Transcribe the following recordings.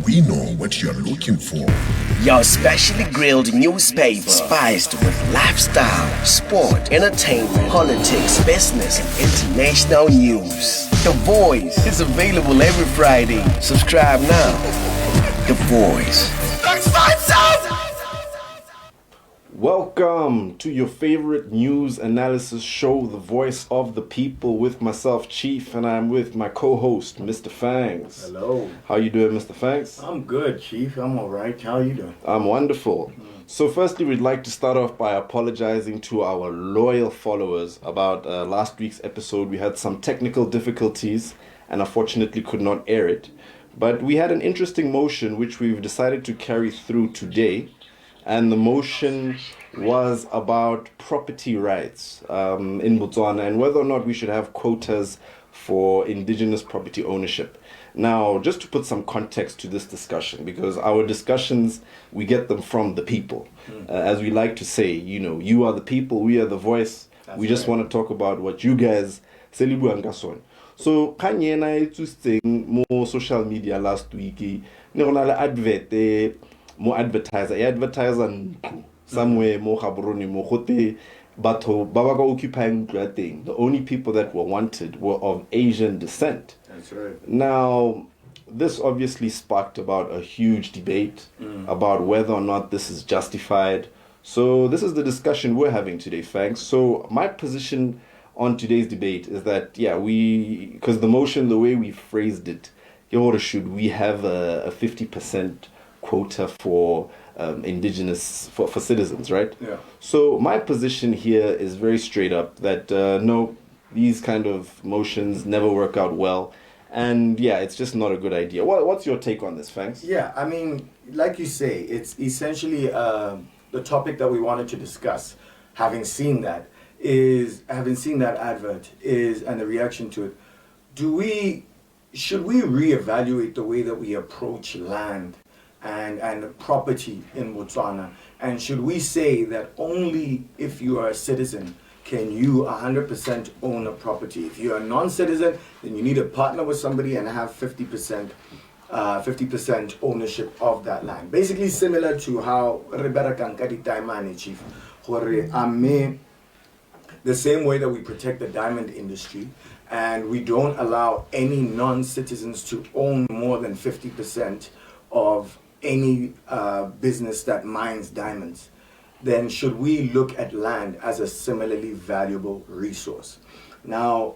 We know what you're looking for. Your specially grilled newspaper, spiced with lifestyle, sport, entertainment, politics, business, and international news. The Voice is available every Friday. Subscribe now. The Voice. Welcome to your favorite news analysis show, The Voice of the People, with myself, Chief, and I'm with my co-host, Mr. Fangz. Hello. How you doing, Mr. Fangz? I'm good, Chief. I'm all right. How you doing? I'm wonderful. So firstly, we'd like to start off by apologizing to our loyal followers about last week's episode. We had some technical difficulties and unfortunately could not air it. But we had an interesting motion which we've decided to carry through today. And the motion was about property rights in Botswana and whether or not we should have quotas for indigenous property ownership. Now, just to put some context to this discussion, because our discussions, we get them from the people. As we like to say, you know, you are the people, we are the voice. That's we just right. want to talk about what you guys selibu angason. So, kanye and I to sing more social media last week. More advertiser somewhere more Gaborone more gote batho ba ba ka occupying thing. The only people that were wanted were of Asian descent. That's right. Now, this obviously sparked about a huge debate about whether or not this is justified. So this is the discussion we're having today, Fangz. So my position on today's debate is that, because the motion, the way we phrased it, should we have a 50% quota for indigenous, for citizens, right? Yeah. So my position here is very straight up that no, these kind of motions never work out well. And yeah, it's just not a good idea. What's your take on this, Fangz? Yeah, I mean, like you say, it's essentially the topic that we wanted to discuss. Having seen that advert and the reaction to it, should we reevaluate the way that we approach land and property in Botswana? And should we say that only if you are a citizen can you 100% own a property? If you're a non-citizen, then you need to partner with somebody and have 50% ownership of that land. Basically similar to how Rebera Kankari Taimani, Chief, the same way that we protect the diamond industry and we don't allow any non-citizens to own more than 50% of any business that mines diamonds, then should we look at land as a similarly valuable resource? Now,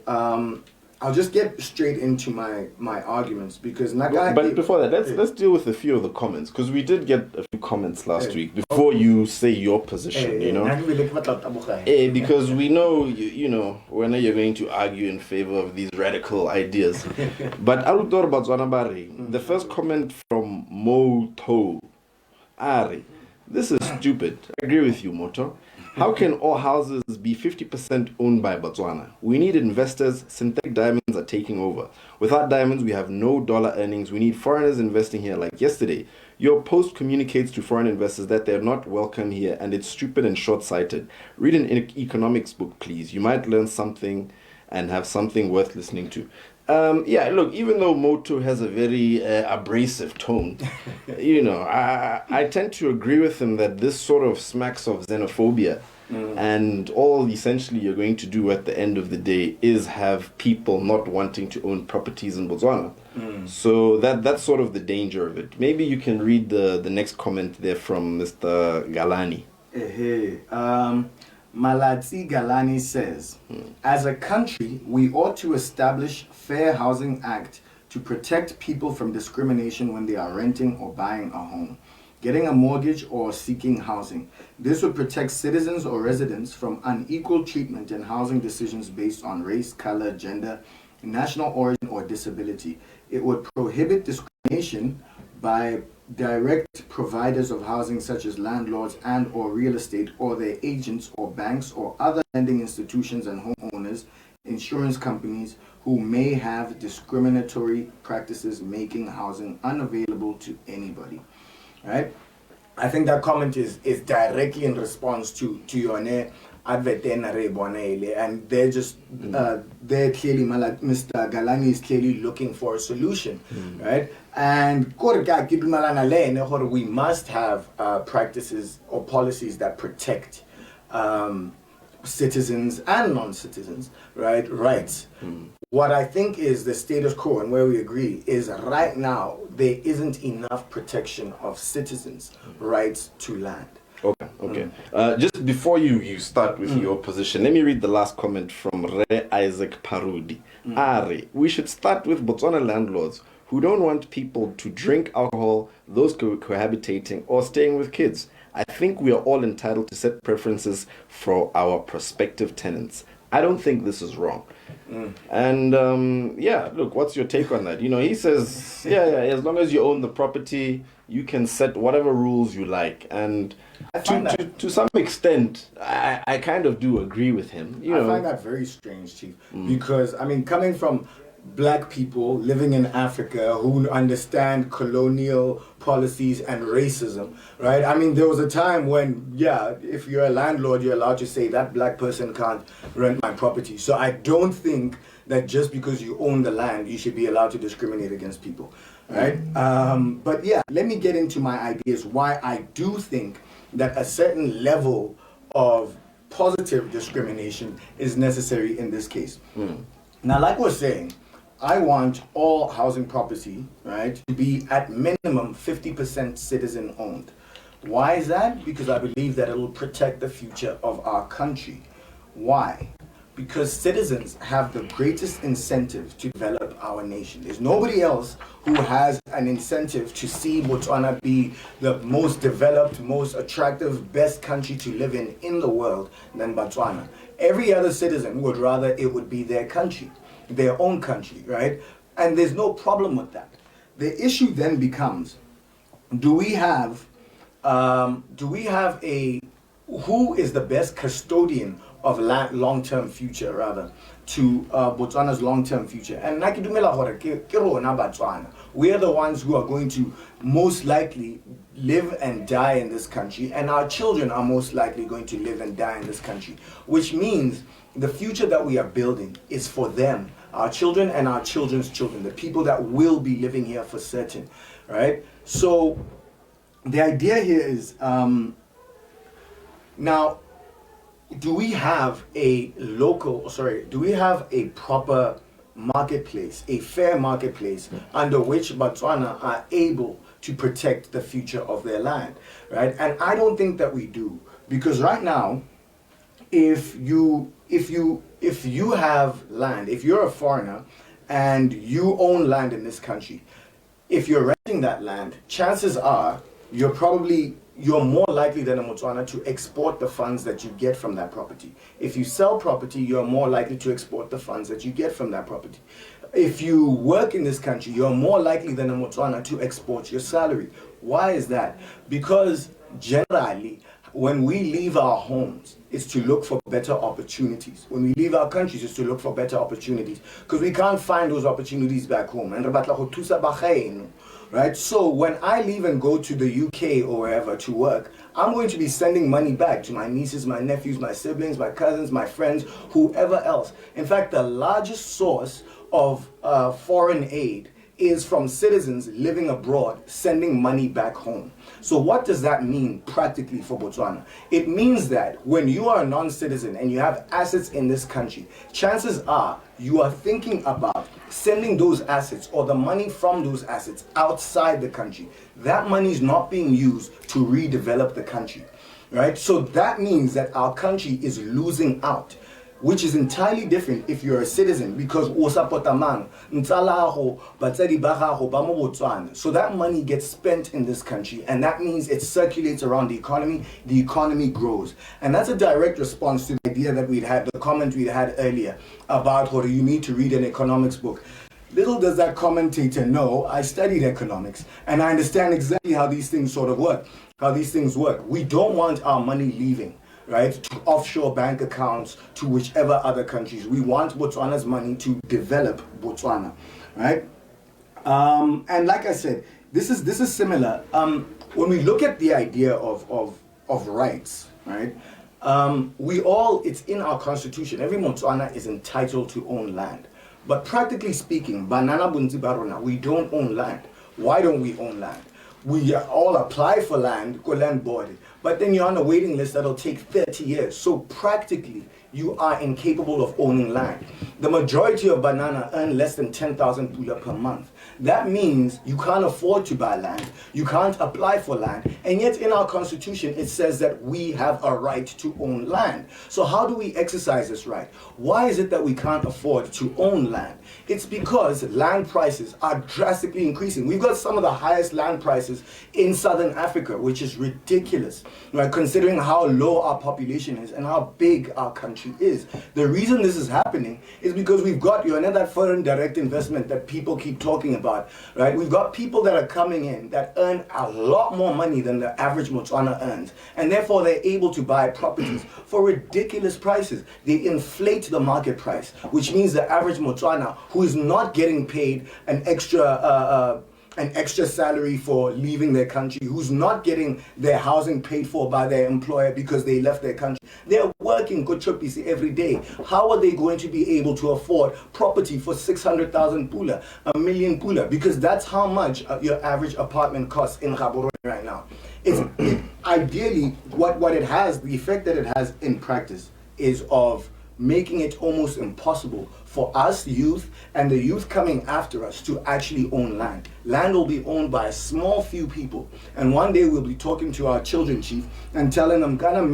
I'll just get straight into my arguments because But before that, let's deal with a few of the comments, because we did get a few comments last week before you say your position, you know. Because we know, you know, when you're going to argue in favor of these radical ideas. But Aludor Batswana, the first comment from Moto Ari, this is stupid. I agree with you, Moto. How can all houses be 50% owned by Botswana? We need investors. Synthetic diamonds are taking over. Without diamonds, we have no dollar earnings. We need foreigners investing here. Like yesterday, your post communicates to foreign investors that they're not welcome here, and it's stupid and short-sighted. Read an economics book, please. You might learn something and have something worth listening to. Look, even though Moto has a very abrasive tone, you know, I tend to agree with him that this sort of smacks of xenophobia. And all essentially you're going to do at the end of the day is have people not wanting to own properties in Botswana. So that's sort of the danger of it. Maybe you can read the next comment there from Mr. Galani. Malatsi Galani says, as a country, we ought to establish Fair Housing Act to protect people from discrimination when they are renting or buying a home, getting a mortgage or seeking housing. This would protect citizens or residents from unequal treatment in housing decisions based on race, color, gender, national origin, or disability. It would prohibit discrimination by direct providers of housing such as landlords and or real estate or their agents or banks or other lending institutions and homeowners, insurance companies who may have discriminatory practices making housing unavailable to anybody. Right? I think that comment is directly in response to your and they're just they're clearly, Mr. Galani is clearly looking for a solution, right? And we must have practices or policies that protect citizens and non-citizens, right? Rights. What I think is the status quo, and where we agree, is right now there isn't enough protection of citizens' rights to land. Okay. Just before you start with your position, let me read the last comment from Re Isaac Parudi. Are, we should start with Botswana landlords who don't want people to drink alcohol, those cohabitating or staying with kids. I think we are all entitled to set preferences for our prospective tenants. I don't think this is wrong. And look, what's your take on that? He says, as long as you own the property, you can set whatever rules you like. And to some extent, I kind of do agree with him. I find that very strange, Chief, because, coming from black people living in Africa who understand colonial policies and racism, right? There was a time when, if you're a landlord, you're allowed to say that black person can't rent my property. So I don't think that just because you own the land, you should be allowed to discriminate against people, right? But let me get into my ideas why I do think that a certain level of positive discrimination is necessary in this case. Now, like we're saying, I want all housing property, right, to be at minimum 50% citizen owned. Why is that? Because I believe that it will protect the future of our country. Why? Because citizens have the greatest incentive to develop our nation. There's nobody else who has an incentive to see Botswana be the most developed, most attractive, best country to live in the world than Botswana. Every other citizen would rather it would be their country, their own country, right? And there's no problem with that. The issue then becomes, who is the best custodian of long-term future, rather, to Botswana's long-term future? And we are the ones who are going to most likely live and die in this country, and our children are most likely going to live and die in this country, which means the future that we are building is for them, our children and our children's children, the people that will be living here for certain, right? So the idea here is, now, do we have a proper marketplace, a fair marketplace under which Botswana are able to protect the future of their land, right? And I don't think that we do, because right now, if you have land, if you're a foreigner and you own land in this country, if you're renting that land, chances are you're more likely than a Botswana to export the funds that you get from that property. If you sell property, you're more likely to export the funds that you get from that property. If you work in this country, you're more likely than a Botswana to export your salary. Why is that? Because generally, when we leave our homes, it's to look for better opportunities. When we leave our countries, it's to look for better opportunities, because we can't find those opportunities back home. Right? So when I leave and go to the UK or wherever to work, I'm going to be sending money back to my nieces, my nephews, my siblings, my cousins, my friends, whoever else. In fact, the largest source of foreign aid is from citizens living abroad sending money back home. So what does that mean practically for Botswana? It means that when you are a non-citizen and you have assets in this country, chances are you are thinking about sending those assets or the money from those assets outside the country. That money is not being used to redevelop the country, right? So that means that our country is losing out, which is entirely different if you're a citizen, because so that money gets spent in this country, and that means it circulates around the economy grows. And that's a direct response to the idea that the comment we'd had earlier about what you need to read an economics book. Little does that commentator know, I studied economics, and I understand exactly how these things work. We don't want our money leaving, right, to offshore bank accounts, to whichever other countries. We want Botswana's money to develop Botswana, right? And like I said, this is similar. When we look at the idea of rights, right? It's in our constitution. Every Botswana is entitled to own land. But practically speaking, Banana Bunzi Barona, we don't own land. Why don't we own land? We all apply for land, go land board, but then you're on a waiting list that'll take 30 years. So practically, you are incapable of owning land. The majority of banana earn less than 10,000 pula per month. That means you can't afford to buy land, you can't apply for land, and yet in our constitution it says that we have a right to own land. So how do we exercise this right? Why is it that we can't afford to own land? It's because land prices are drastically increasing. We've got some of the highest land prices in Southern Africa, which is ridiculous, right, considering how low our population is and how big our country is. The reason this is happening is because we've got that foreign direct investment that people keep talking about, right? We've got people that are coming in that earn a lot more money than the average Botswana earns, and therefore they're able to buy properties for ridiculous prices. They inflate the market price, which means the average Botswana who is not getting paid an extra salary for leaving their country, who's not getting their housing paid for by their employer because they left their country. They're working Kochopisi every day. How are they going to be able to afford property for 600,000 pula, a million pula? Because that's how much your average apartment costs in Gaborone right now. Ideally, what it has, the effect that it has in practice is of making it almost impossible for us youth and the youth coming after us to actually own land. Land will be owned by a small few people. And one day we'll be talking to our children, Chief, and telling them, okay.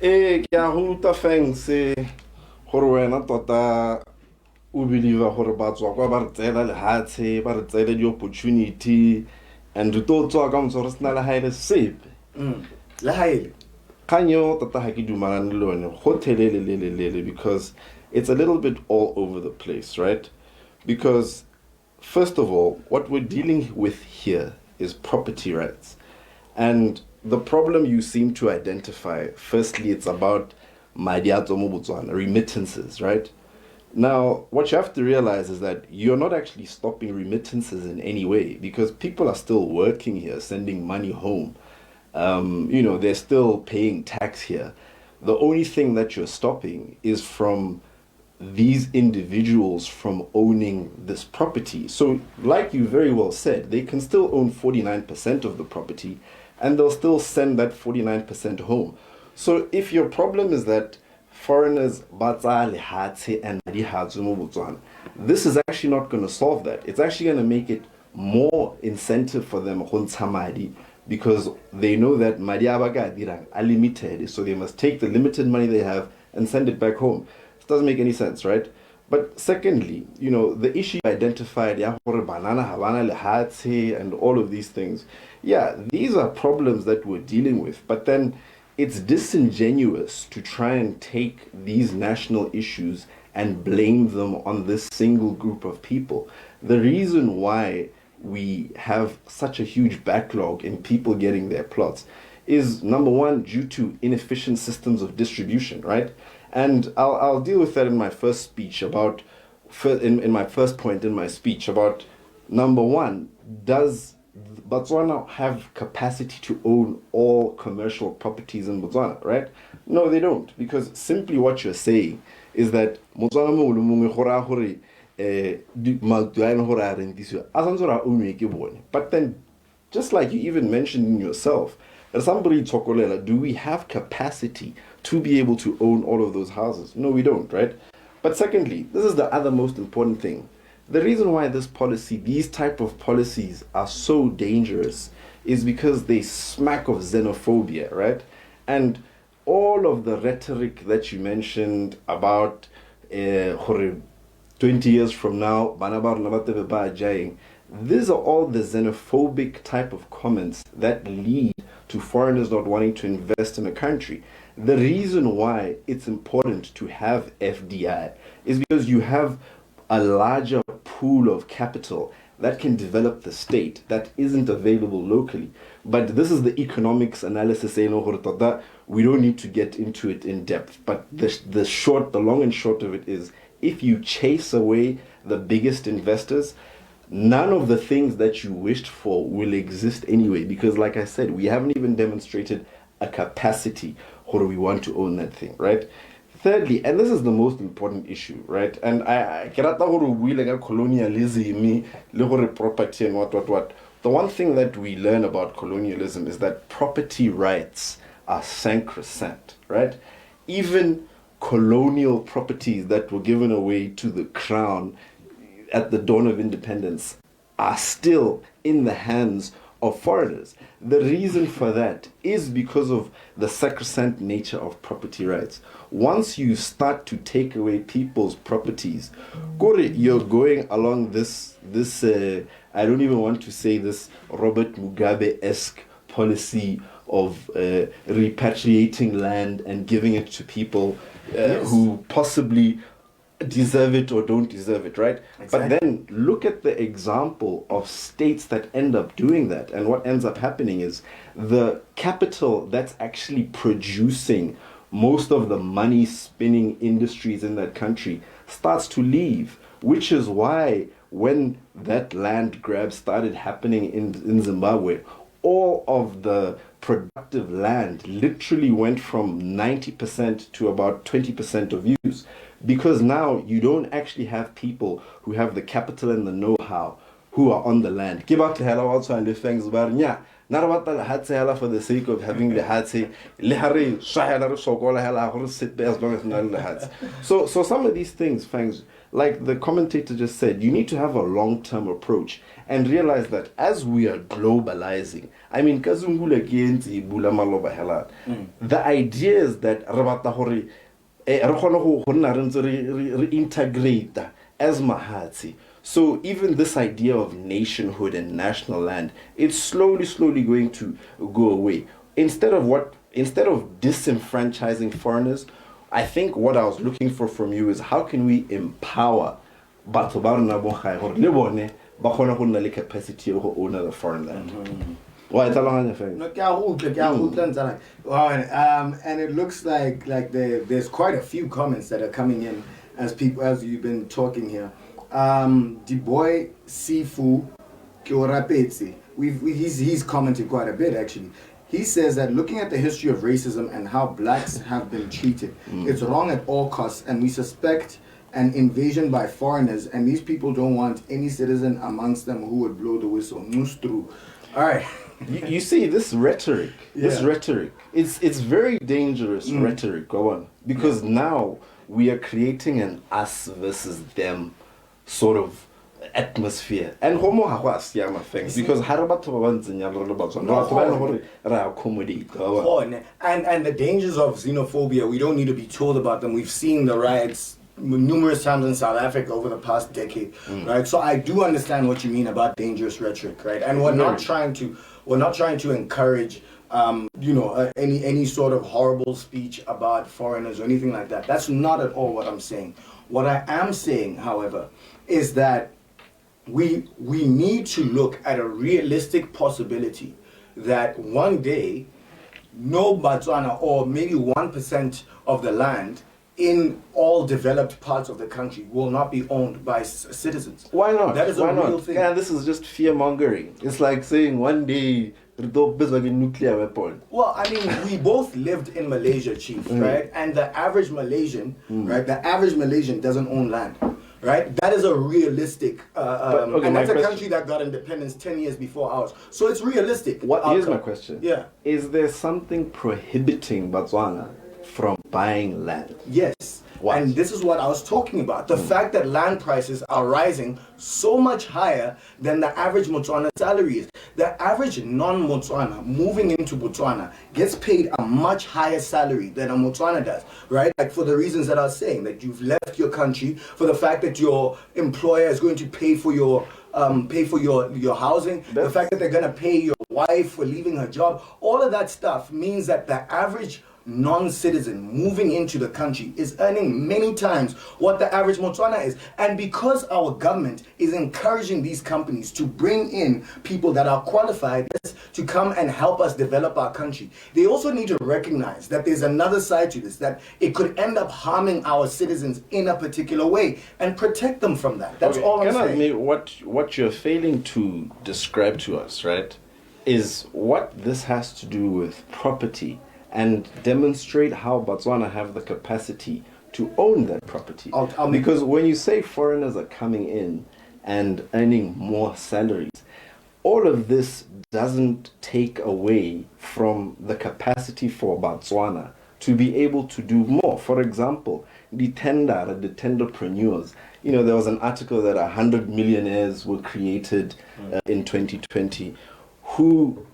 Chief Fangz, wena tota o believe gore batswa kwa ba re tsela lehatshe ba re tsela di opportunity and re to tswa ka motso re sna le haele sepe le haele kanyo tota ha ke dumalane le one go thelele because it's a little bit all over the place, right? Because first of all, what we're dealing with here is property rights, and the problem you seem to identify, firstly, it's about madiato mo Botswana, remittances, right? Now, what you have to realize is that you're not actually stopping remittances in any way, because people are still working here, sending money home. They're still paying tax here. The only thing that you're stopping is from these individuals from owning this property. So, like you very well said, they can still own 49% of the property, and they'll still send that 49% home. So, if your problem is that foreigners batsa lehatshe and dihatsu mo Botswana, this is actually not going to solve that. It's actually going to make it more incentive for them go ntsha madi, because they know that madi a ba ka dirang are limited, so they must take the limited money they have and send it back home. It doesn't make any sense, right? But secondly, the issue identified, ya gore banana habana lehatshe and all of these things, yeah, these are problems that we're dealing with, but then it's disingenuous to try and take these national issues and blame them on this single group of people. The reason why we have such a huge backlog in people getting their plots is, number one, due to inefficient systems of distribution, right? And I'll deal with that in my first speech in my first point in my speech about, number one, does Botswana have capacity to own all commercial properties in Botswana, right? No, they don't, because simply what you're saying is that but then, just like you even mentioned in yourself, do we have capacity to be able to own all of those houses? No, we don't, right? But secondly, this is the other most important thing. The reason why these type of policies are so dangerous is because they smack of xenophobia, right? And all of the rhetoric that you mentioned about 20 years from now, these are all the xenophobic type of comments that lead to foreigners not wanting to invest in a country. The reason why it's important to have FDI is because you have a larger pool of capital that can develop the state that isn't available locally. But this is the economics analysis. We don't need to get into it in depth. But the long and short of it is, if you chase away the biggest investors, none of the things that you wished for will exist anyway, because like I said, we haven't even demonstrated a capacity or we want to own that thing, right? Thirdly, and this is the most important issue, right? And I cannot colonialism, property and what. The one thing that we learn about colonialism is that property rights are sacrosanct, right? Even colonial properties that were given away to the crown at the dawn of independence are still in the hands of foreigners. The reason for that is because of the sacrosanct nature of property rights. Once you start to take away people's properties, you're going along this I don't even want to say this Robert Mugabe-esque policy of repatriating land and giving it to people who possibly deserve it or don't deserve it, right? Exactly. But then look at the example of states that end up doing that, and what ends up happening is the capital that's actually producing most of the money spinning industries in that country starts to leave, which is why when that land grab started happening in Zimbabwe, all of the productive land literally went from 90% to about 20% of use, because now you don't actually have people who have the capital and the know-how who are on the land. Give up to hell also and the things about not about the hatse for the sake of having the hatse. Sit there as long as not the hats. So some of these things, Fangz, like the commentator just said, you need to have a long-term approach and realize that as we are globalizing, I mean, the idea is that integrate as mahatsi. So even this idea of nationhood and national land, it's slowly going to go away. Instead of disenfranchising foreigners, I think what I was looking for from you is how can we empower batho ba rona bo gae gore le bone ba kgona go nna le capacity go own the foreign land. And it looks like there's quite a few comments that are coming in as you've been talking here. Diboy Sifu Kiorapetsi, he's commented quite a bit actually. He says that looking at the history of racism and how blacks have been treated, it's wrong at all costs, and we suspect an invasion by foreigners, and these people don't want any citizen amongst them who would blow the whistle. Nustru. All right. You see this rhetoric, it's very dangerous rhetoric, go on, because now we are creating an us versus them sort of atmosphere, and homo hawas yama things because accommodate and the dangers of xenophobia, we don't need to be told about them. We've seen the riots numerous times in South Africa over the past decade, right? So I do understand what you mean about dangerous rhetoric, right? And we're not trying to encourage any sort of horrible speech about foreigners or anything like that. That's not at all what I'm saying. What I am saying, however, is that we need to look at a realistic possibility that one day no Botswana, or maybe 1% of the land in all developed parts of the country, will not be owned by citizens. Why not? That is a real thing. Yeah, this is just fear mongering. It's like saying one day like a nuclear weapon. Well, I mean, we both lived in Malaysia, Chief, right? And the average Malaysian, right? The average Malaysian doesn't own land, right? That is a realistic, and that's a country that got independence 10 years before ours. So it's realistic. Here's my question. Yeah. Is there something prohibiting Botswana from buying land? Yes. What? And this is what I was talking about. The fact that land prices are rising so much higher than the average Botswana salary is. The average non-Botswana moving into Botswana gets paid a much higher salary than a Botswana does, right? Like for the reasons that I was saying, that you've left your country, for the fact that your employer is going to pay for your housing, the fact that they're going to pay your wife for leaving her job, all of that stuff means that the average non-citizen moving into the country is earning many times what the average Botswana is. And because our government is encouraging these companies to bring in people that are qualified to come and help us develop our country, they also need to recognize that there's another side to this, that it could end up harming our citizens in a particular way, and protect them from that. That's all I'm saying. What you're failing to describe to us, right, is what this has to do with property, and demonstrate how Botswana have the capacity to own that property. Because when you say foreigners are coming in and earning more salaries, all of this doesn't take away from the capacity for Botswana to be able to do more. For example, the tenderpreneurs. There was an article that 100 millionaires were created in 2020 who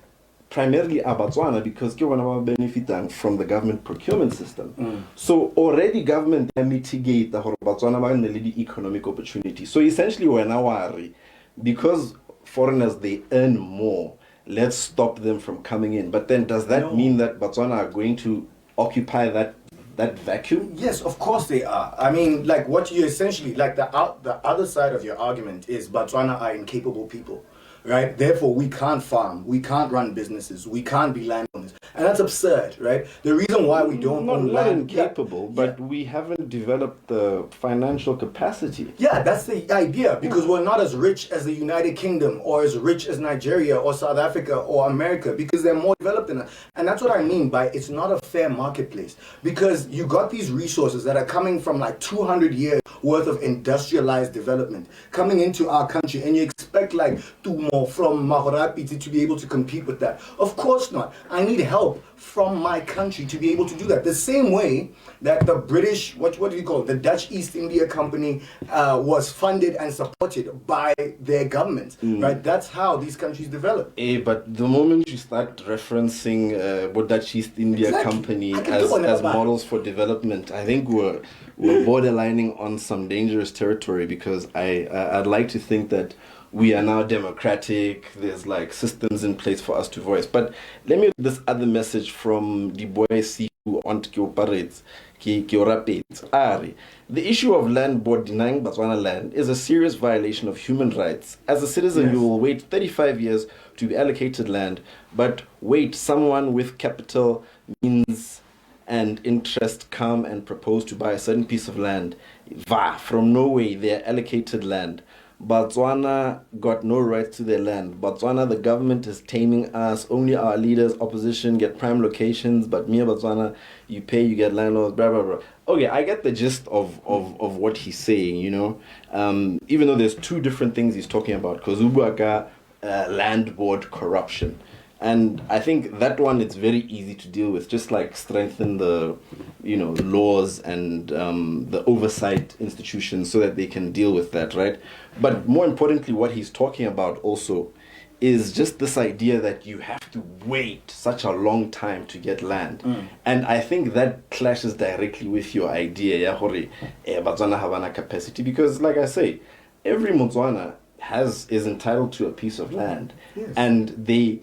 primarily are Botswana because they are benefiting from the government procurement system. So already government mitigate the Botswana economic opportunity. So essentially we're now worried because foreigners, they earn more, let's stop them from coming in. But then does that mean that Botswana are going to occupy that vacuum? Yes, of course they are. I mean, like what you essentially, like the other side of your argument is Botswana are incapable people. Right? Therefore, we can't farm, we can't run businesses, we can't be landowners. And that's absurd, right? The reason why we don't own land... incapable, but we haven't developed the financial capacity. Yeah, that's the idea, because we're not as rich as the United Kingdom or as rich as Nigeria or South Africa or America, because they're more developed than us. And that's what I mean by it's not a fair marketplace, because you got these resources that are coming from like 200 years worth of industrialized development coming into our country, and you expect like Tumo from Mahorapiti to be able to compete with that. Of course not. I need help from my country to be able to do that. The same way that the British, what do you call it, the Dutch East India Company was funded and supported by their government, right? That's how these countries develop. But the moment you start referencing Dutch East India Company as models for development, I think we're borderlining on some dangerous territory, because I'd like to think that we are now democratic, there's like systems in place for us to voice. But let me read this other message from the boy who on the issue of land board denying Botswana land is a serious violation of human rights. As a citizen, you will wait 35 years to be allocated land, but wait, someone with capital, means and interest come and propose to buy a certain piece of land. From Norway, they are allocated land. Botswana got no right to their land. Botswana, the government is taming us. Only our leaders, opposition, get prime locations. But me, Botswana, you pay, you get landlords, blah, blah, blah. Okay, I get the gist of what he's saying, even though there's two different things he's talking about. Kozubaka, land board corruption. And I think that one, it's very easy to deal with. Just like strengthen the, laws and the oversight institutions so that they can deal with that, right? But more importantly, what he's talking about also is just this idea that you have to wait such a long time to get land. And I think that clashes directly with your idea, Botswana have capacity, because like I say, every Botswana is entitled to a piece of land. Yes. And they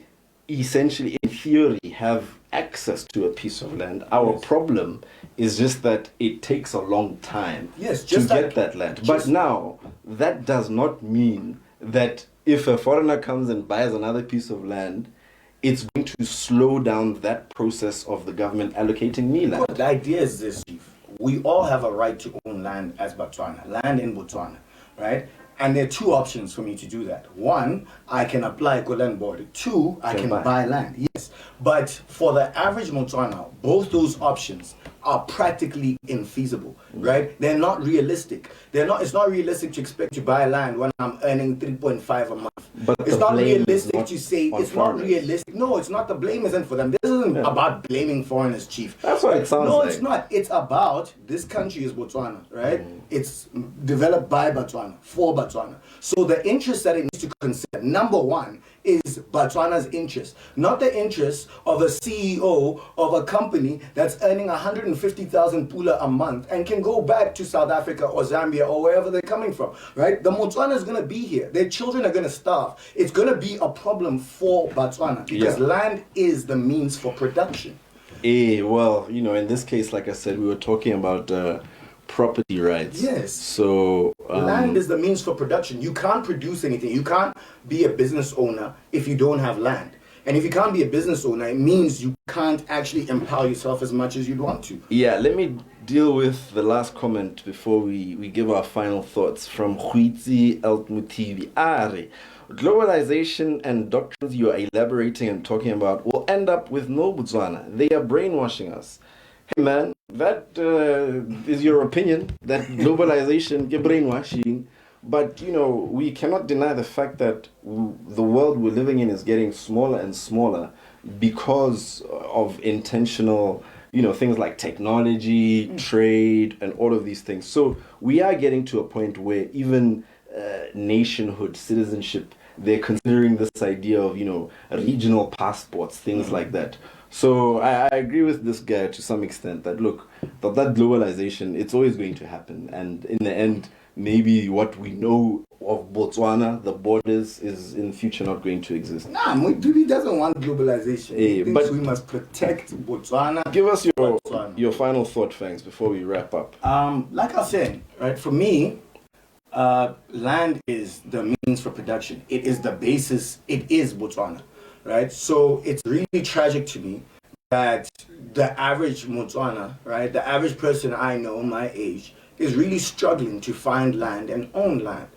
essentially, in theory, have access to a piece of land. Our problem is just that it takes a long time to get that land. But now, that does not mean that if a foreigner comes and buys another piece of land, it's going to slow down that process of the government allocating me land. The idea is this, Chief. We all have a right to own land as Botswana, land in Botswana, right? And there are two options for me to do that. One, I can apply for land board. Two, I can buy land. Yes. But for the average Botswana, both those options are practically infeasible, right? They're not realistic. It's not realistic to expect to buy land when I'm earning 3.5 a month. But it's not realistic to say it's not realistic. No, it's not. The blame isn't for them. This isn't about blaming foreigners, Chief. That's what it sounds like. No, it's not. It's about this country is Botswana, right? It's developed by Botswana, for Botswana. So the interest that it needs to consider, number one, is Botswana's interest, not the interest of a CEO of a company that's earning 150,000 pula a month and can go back to South Africa or Zambia or wherever they're coming from, right? The Botswana is going to be here. Their children are going to starve. It's going to be a problem for Botswana because land is the means for production. Well, in this case, like I said, we were talking about property rights. Yes. So land is the means for production. You can't produce anything. You can't be a business owner if you don't have land. And if you can't be a business owner, it means you can't actually empower yourself as much as you'd want to. Yeah, let me deal with the last comment before we give our final thoughts from Huitzi Eltmutivi. Globalization and doctrines you are elaborating and talking about will end up with no Botswana. They are brainwashing us. Hey man, that is your opinion, that globalization is brainwashing. But, we cannot deny the fact that the world we're living in is getting smaller and smaller because of intentional, things like technology, trade, and all of these things. So we are getting to a point where even nationhood, citizenship, they're considering this idea of, regional passports, things like that. So I agree with this guy to some extent that, look, that globalization, it's always going to happen. And in the end, maybe what we know of Botswana, the borders, is in future not going to exist. Nah, Mutubi doesn't want globalization. He thinks we must protect Botswana. Give us your final thought, Fangz, before we wrap up. Like I said, right, for me, land is the means for production. It is the basis. It is Botswana, right? So it's really tragic to me that the average Botswana, right, the average person I know my age, is really struggling to find land and own land,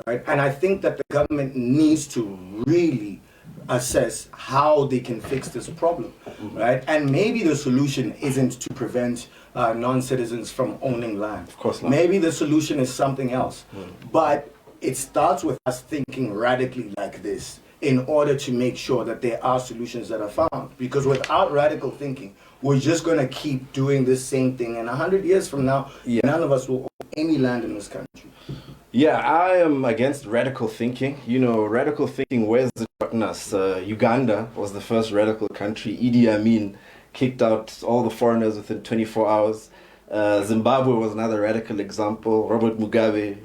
right? And I think that the government needs to really assess how they can fix this problem, right? And maybe the solution isn't to prevent non-citizens from owning land. Of course not. Maybe the solution is something else. But it starts with us thinking radically like this in order to make sure that there are solutions that are found. Because without radical thinking, we're just going to keep doing this same thing. And 100 years from now, none of us will own any land in this country. Yeah, I am against radical thinking. Radical thinking, where's it gotten us? Uganda was the first radical country. Idi Amin kicked out all the foreigners within 24 hours. Zimbabwe was another radical example. Robert Mugabe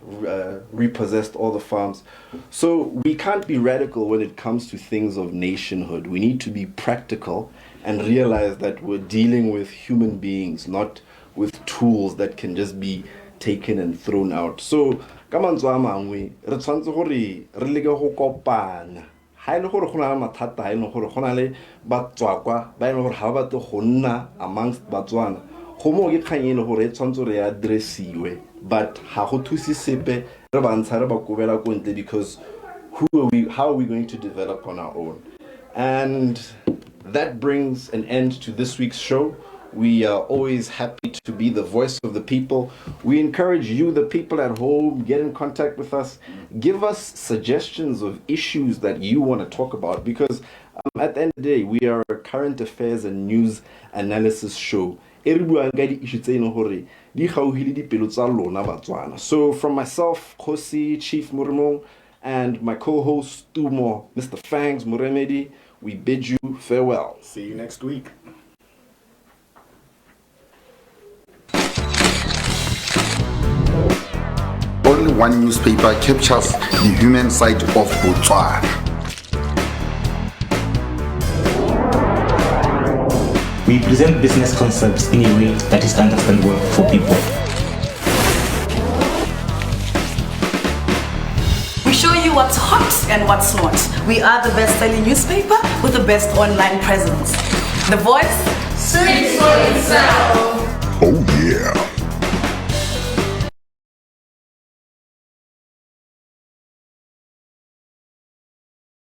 repossessed all the farms. So we can't be radical when it comes to things of nationhood. We need to be practical and realize that we're dealing with human beings, not with tools that can just be taken and thrown out. So, kamanzwa mangwe, re tshwantse gore re leke go kopana. Ha ile gore gona le mathata, ha ile gore gona le batswakwa ba ile gore ha ba batle go nna amongst Batswana. Go mo ke kganyele gore e tshwantse re addressiwe, but ha go thusi sepe re bantsha re ba kobela ko ntle, because how are we going to develop on our own? And that brings an end to this week's show. We are always happy to be the voice of the people. We encourage you, the people at home, get in contact with us. Give us suggestions of issues that you want to talk about, because at the end of the day, we are a current affairs and news analysis show. So from myself, Khosi, Chief Murmo, and my co-host, Tumo, Mr. Fangz Muremedi, we bid you farewell. See you next week. Only one newspaper captures the human side of Botswana. We present business concepts in a way that is understandable for people. We show you what's hot and what's not. We are the best-selling newspaper with the best online presence. The Voice speaks for itself.